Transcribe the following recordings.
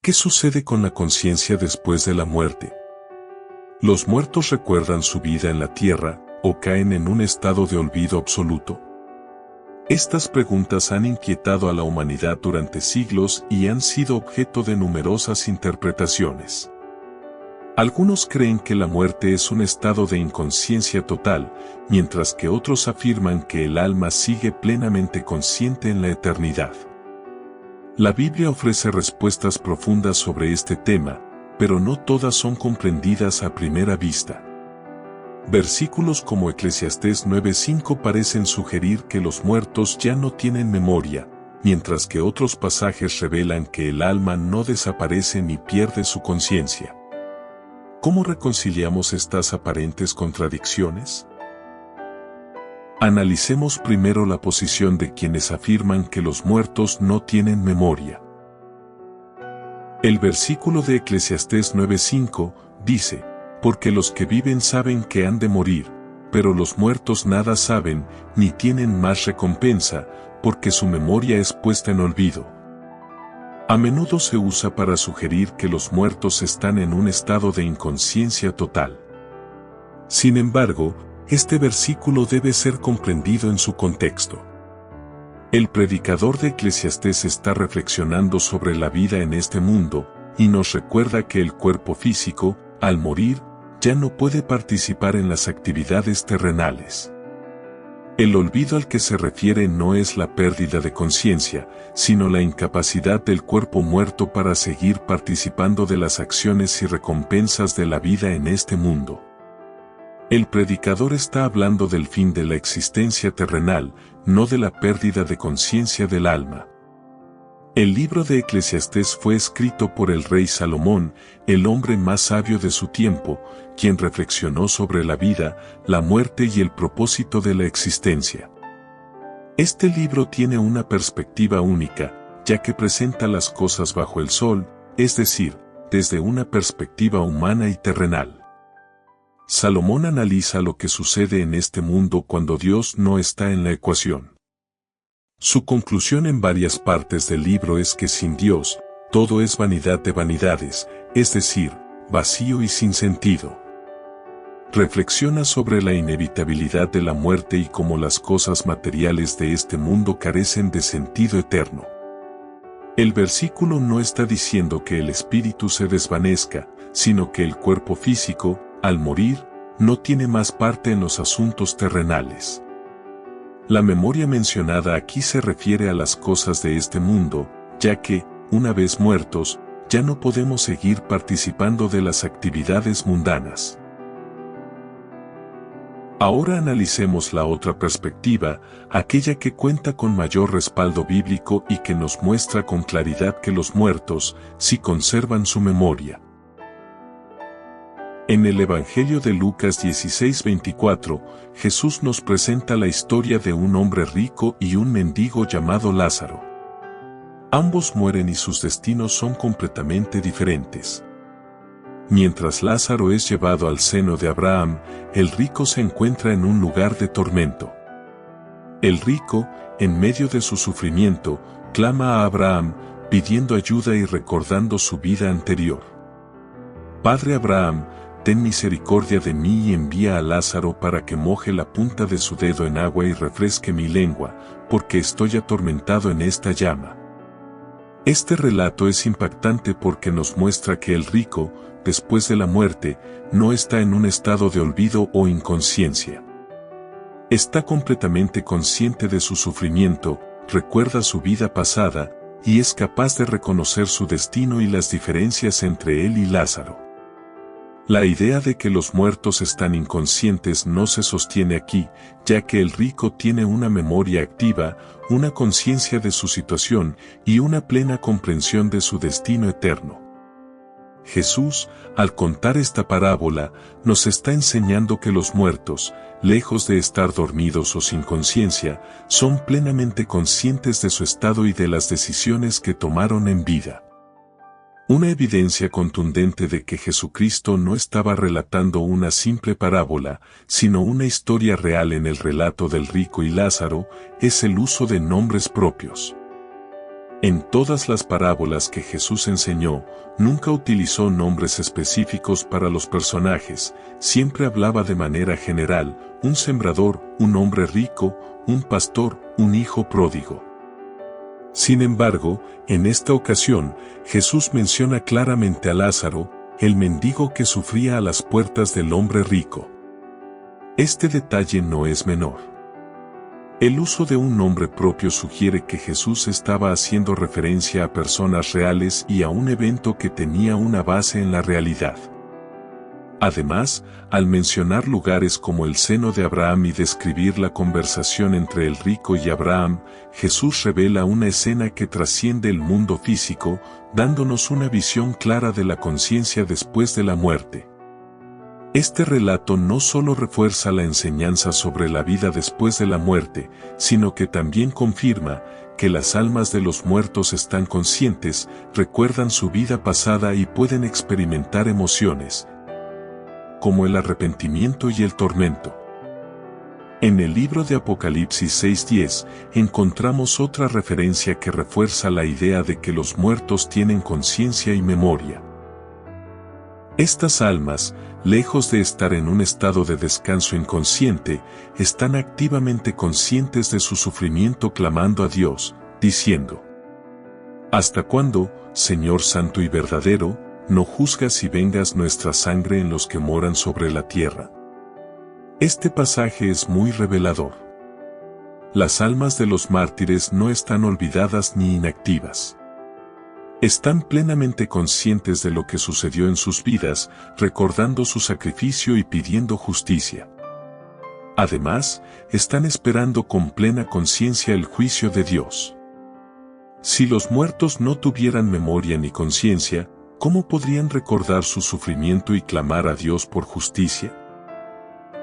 ¿Qué sucede con la conciencia después de la muerte? ¿Los muertos recuerdan su vida en la tierra o caen en un estado de olvido absoluto? Estas preguntas han inquietado a la humanidad durante siglos y han sido objeto de numerosas interpretaciones. Algunos creen que la muerte es un estado de inconsciencia total, mientras que otros afirman que el alma sigue plenamente consciente en la eternidad. La Biblia ofrece respuestas profundas sobre este tema, pero no todas son comprendidas a primera vista. Versículos como Eclesiastés 9:5 parecen sugerir que los muertos ya no tienen memoria, mientras que otros pasajes revelan que el alma no desaparece ni pierde su conciencia. ¿Cómo reconciliamos estas aparentes contradicciones? Analicemos primero la posición de quienes afirman que los muertos no tienen memoria. El versículo de Eclesiastés 9:5 dice: porque los que viven saben que han de morir, pero los muertos nada saben, ni tienen más recompensa, porque su memoria es puesta en olvido. A menudo se usa para sugerir que los muertos están en un estado de inconsciencia total. Sin embargo, este versículo debe ser comprendido en su contexto. El predicador de Eclesiastés está reflexionando sobre la vida en este mundo, y nos recuerda que el cuerpo físico, al morir, ya no puede participar en las actividades terrenales. El olvido al que se refiere no es la pérdida de conciencia, sino la incapacidad del cuerpo muerto para seguir participando de las acciones y recompensas de la vida en este mundo. El predicador está hablando del fin de la existencia terrenal, no de la pérdida de conciencia del alma. El libro de Eclesiastés fue escrito por el rey Salomón, el hombre más sabio de su tiempo, quien reflexionó sobre la vida, la muerte y el propósito de la existencia. Este libro tiene una perspectiva única, ya que presenta las cosas bajo el sol, es decir, desde una perspectiva humana y terrenal. Salomón analiza lo que sucede en este mundo cuando Dios no está en la ecuación. Su conclusión en varias partes del libro es que sin Dios, todo es vanidad de vanidades, es decir, vacío y sin sentido. Reflexiona sobre la inevitabilidad de la muerte y cómo las cosas materiales de este mundo carecen de sentido eterno. El versículo no está diciendo que el espíritu se desvanezca, sino que el cuerpo físico, al morir, no tiene más parte en los asuntos terrenales. La memoria mencionada aquí se refiere a las cosas de este mundo, ya que, una vez muertos, ya no podemos seguir participando de las actividades mundanas. Ahora analicemos la otra perspectiva, aquella que cuenta con mayor respaldo bíblico y que nos muestra con claridad que los muertos sí conservan su memoria. En el Evangelio de Lucas 16:24, Jesús nos presenta la historia de un hombre rico y un mendigo llamado Lázaro. Ambos mueren y sus destinos son completamente diferentes. Mientras Lázaro es llevado al seno de Abraham, el rico se encuentra en un lugar de tormento. El rico, en medio de su sufrimiento, clama a Abraham, pidiendo ayuda y recordando su vida anterior. Padre Abraham, ten misericordia de mí y envía a Lázaro para que moje la punta de su dedo en agua y refresque mi lengua, porque estoy atormentado en esta llama. Este relato es impactante porque nos muestra que el rico, después de la muerte, no está en un estado de olvido o inconsciencia. Está completamente consciente de su sufrimiento, recuerda su vida pasada, y es capaz de reconocer su destino y las diferencias entre él y Lázaro. La idea de que los muertos están inconscientes no se sostiene aquí, ya que el rico tiene una memoria activa, una conciencia de su situación y una plena comprensión de su destino eterno. Jesús, al contar esta parábola, nos está enseñando que los muertos, lejos de estar dormidos o sin conciencia, son plenamente conscientes de su estado y de las decisiones que tomaron en vida. Una evidencia contundente de que Jesucristo no estaba relatando una simple parábola, sino una historia real en el relato del rico y Lázaro, es el uso de nombres propios. En todas las parábolas que Jesús enseñó, nunca utilizó nombres específicos para los personajes, siempre hablaba de manera general: un sembrador, un hombre rico, un pastor, un hijo pródigo. Sin embargo, en esta ocasión, Jesús menciona claramente a Lázaro, el mendigo que sufría a las puertas del hombre rico. Este detalle no es menor. El uso de un nombre propio sugiere que Jesús estaba haciendo referencia a personas reales y a un evento que tenía una base en la realidad. Además, al mencionar lugares como el seno de Abraham y describir la conversación entre el rico y Abraham, Jesús revela una escena que trasciende el mundo físico, dándonos una visión clara de la conciencia después de la muerte. Este relato no solo refuerza la enseñanza sobre la vida después de la muerte, sino que también confirma que las almas de los muertos están conscientes, recuerdan su vida pasada y pueden experimentar emociones, como el arrepentimiento y el tormento. En el libro de Apocalipsis 6:10 encontramos otra referencia que refuerza la idea de que los muertos tienen conciencia y memoria. Estas almas, lejos de estar en un estado de descanso inconsciente, están activamente conscientes de su sufrimiento, clamando a Dios, diciendo: ¿Hasta cuándo, Señor Santo y verdadero, no juzgas y vengas nuestra sangre en los que moran sobre la tierra? Este pasaje es muy revelador. Las almas de los mártires no están olvidadas ni inactivas. Están plenamente conscientes de lo que sucedió en sus vidas, recordando su sacrificio y pidiendo justicia. Además, están esperando con plena conciencia el juicio de Dios. Si los muertos no tuvieran memoria ni conciencia, ¿cómo podrían recordar su sufrimiento y clamar a Dios por justicia?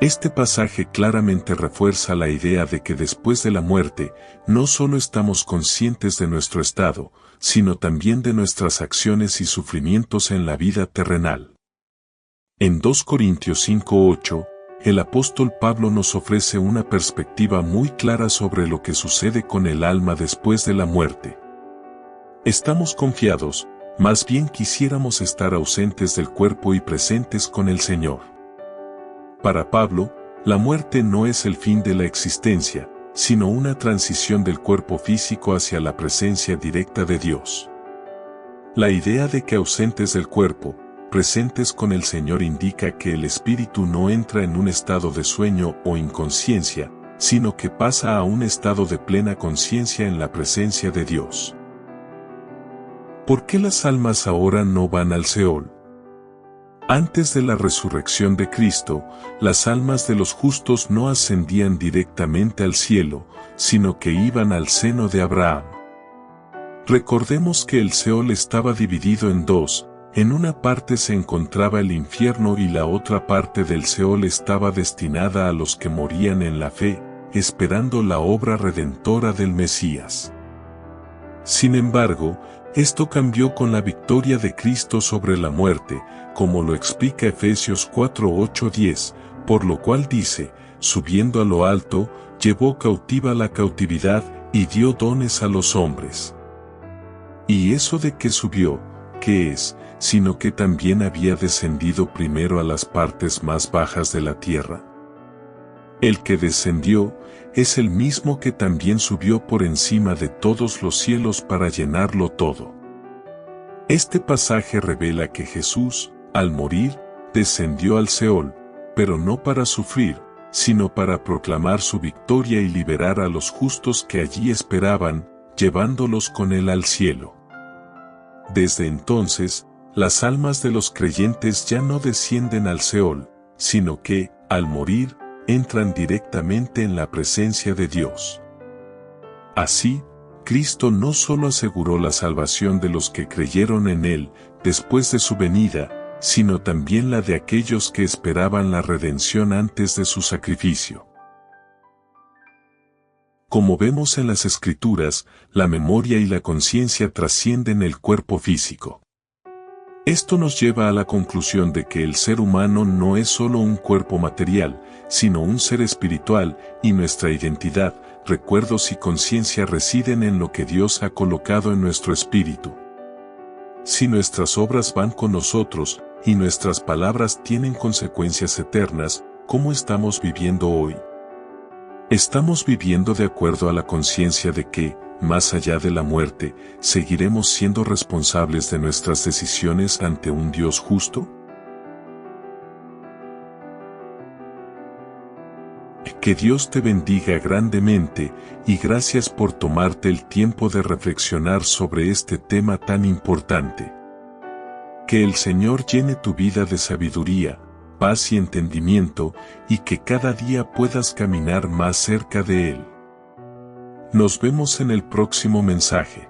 Este pasaje claramente refuerza la idea de que después de la muerte, no solo estamos conscientes de nuestro estado, sino también de nuestras acciones y sufrimientos en la vida terrenal. En 2 Corintios 5:8, el apóstol Pablo nos ofrece una perspectiva muy clara sobre lo que sucede con el alma después de la muerte. Estamos confiados, más bien quisiéramos estar ausentes del cuerpo y presentes con el Señor. Para Pablo, la muerte no es el fin de la existencia, sino una transición del cuerpo físico hacia la presencia directa de Dios. La idea de que ausentes del cuerpo, presentes con el Señor indica que el espíritu no entra en un estado de sueño o inconsciencia, sino que pasa a un estado de plena conciencia en la presencia de Dios. ¿Por qué las almas ahora no van al Seol? Antes de la resurrección de Cristo, las almas de los justos no ascendían directamente al cielo, sino que iban al seno de Abraham. Recordemos que el Seol estaba dividido en dos: en una parte se encontraba el infierno y la otra parte del Seol estaba destinada a los que morían en la fe, esperando la obra redentora del Mesías. Sin embargo, esto cambió con la victoria de Cristo sobre la muerte, como lo explica Efesios 4:8-10, por lo cual dice: subiendo a lo alto, llevó cautiva la cautividad y dio dones a los hombres. ¿Y eso de que subió, qué es, sino que también había descendido primero a las partes más bajas de la tierra? El que descendió es el mismo que también subió por encima de todos los cielos para llenarlo todo. Este pasaje revela que Jesús, al morir, descendió al Seol, pero no para sufrir, sino para proclamar su victoria y liberar a los justos que allí esperaban, llevándolos con él al cielo. Desde entonces, las almas de los creyentes ya no descienden al Seol, sino que, al morir, entran directamente en la presencia de Dios. Así, Cristo no solo aseguró la salvación de los que creyeron en Él después de su venida, sino también la de aquellos que esperaban la redención antes de su sacrificio. Como vemos en las Escrituras, la memoria y la conciencia trascienden el cuerpo físico. Esto nos lleva a la conclusión de que el ser humano no es solo un cuerpo material, sino un ser espiritual, y nuestra identidad, recuerdos y conciencia residen en lo que Dios ha colocado en nuestro espíritu. Si nuestras obras van con nosotros, y nuestras palabras tienen consecuencias eternas, ¿cómo estamos viviendo hoy? ¿Estamos viviendo de acuerdo a la conciencia de que, más allá de la muerte, seguiremos siendo responsables de nuestras decisiones ante un Dios justo? Que Dios te bendiga grandemente, y gracias por tomarte el tiempo de reflexionar sobre este tema tan importante. Que el Señor llene tu vida de sabiduría, paz y entendimiento, y que cada día puedas caminar más cerca de Él. Nos vemos en el próximo mensaje.